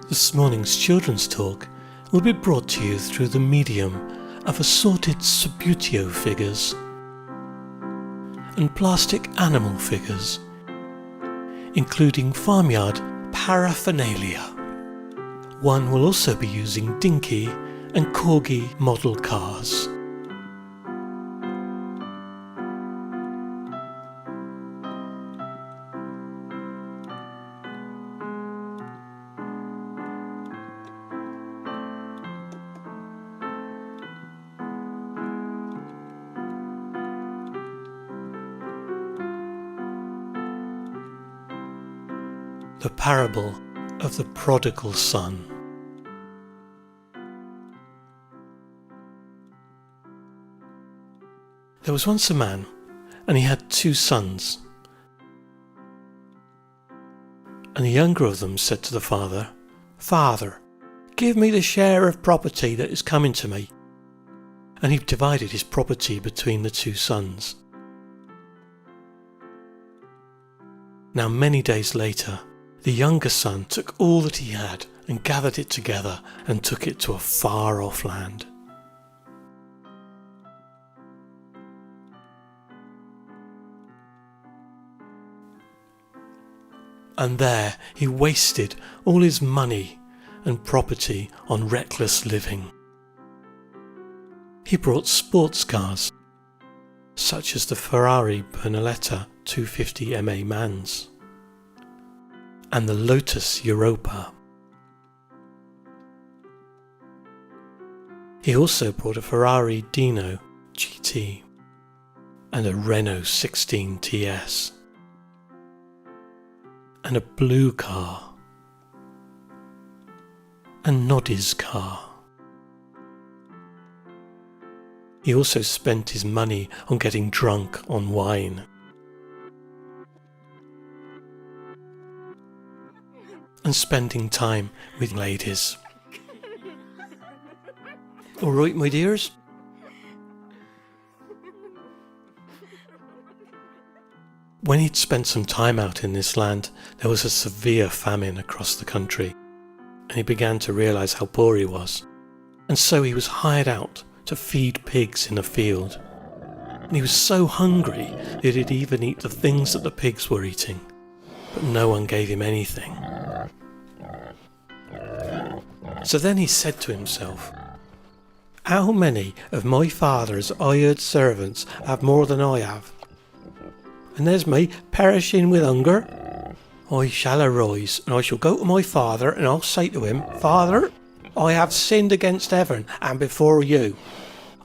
This morning's children's talk will be brought to you through the medium of assorted Subutio figures and plastic animal figures, including farmyard paraphernalia. One will also be using Dinky and Corgi model cars. The Parable of the Prodigal Son. There was once a man, and he had 2 sons. And the younger of them said to the father, "Father, give me the share of property that is coming to me." And he divided his property between the 2 sons. Now many days later, the younger son took all that he had and gathered it together and took it to a far-off land. And there he wasted all his money and property on reckless living. He brought sports cars, such as the Ferrari Bernaletta 250 MA Mans and the Lotus Europa. He also brought a Ferrari Dino GT and a Renault 16 TS and a blue car and Noddy's car. He also spent his money on getting drunk on wine. And spending time with ladies. All right, my dears? When he'd spent some time out in this land, there was a severe famine across the country, and he began to realise how poor he was. And so he was hired out to feed pigs in a field. And he was so hungry that he'd even eat the things that the pigs were eating, but no one gave him anything. So then he said to himself, "How many of my father's hired servants have more than I have? And there's me perishing with hunger. I shall arise, and I shall go to my father, and I'll say to him, Father, I have sinned against heaven and before you.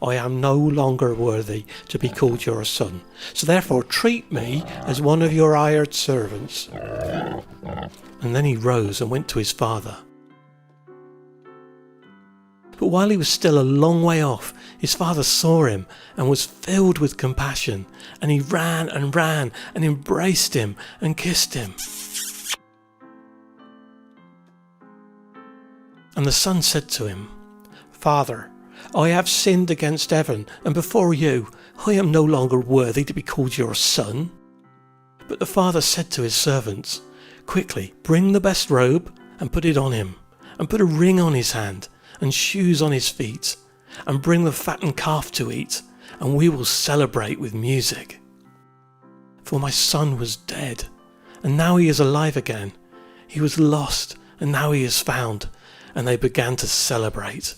I am no longer worthy to be called your son, so therefore treat me as one of your hired servants." And then he rose and went to his father. But while he was still a long way off, his father saw him and was filled with compassion, and he ran and embraced him and kissed him. And the son said to him, "Father, I have sinned against heaven and before you. I am no longer worthy to be called your son." But the father said to his servants, "Quickly, bring the best robe and put it on him, and put a ring on his hand and shoes on his feet, and bring the fattened calf to eat, and we will celebrate with music. For my son was dead, and now he is alive again. He was lost, and now he is found." And they began to celebrate.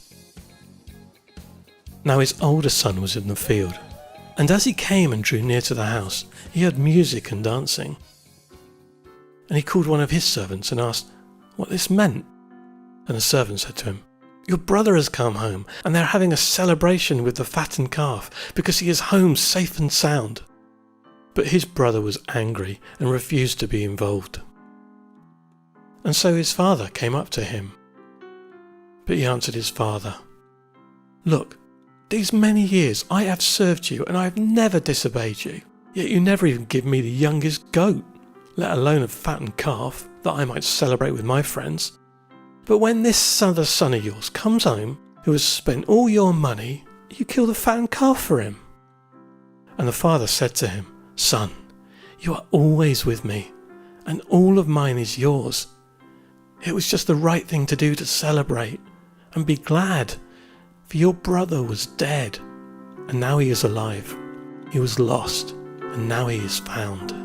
Now his older son was in the field, and as he came and drew near to the house, he heard music and dancing. And he called one of his servants and asked what this meant. And the servant said to him, "Your brother has come home, and they're having a celebration with the fattened calf, because he is home safe and sound." But his brother was angry and refused to be involved. And so his father came up to him. But he answered his father, "Look, these many years I have served you, and I have never disobeyed you. Yet you never even give me the youngest goat, let alone a fattened calf, that I might celebrate with my friends. But when this other son of yours comes home, who has spent all your money, you kill the fattened calf for him." And the father said to him, "Son, you are always with me, and all of mine is yours. It was just the right thing to do to celebrate and be glad, for your brother was dead, and now he is alive. He was lost, and now he is found.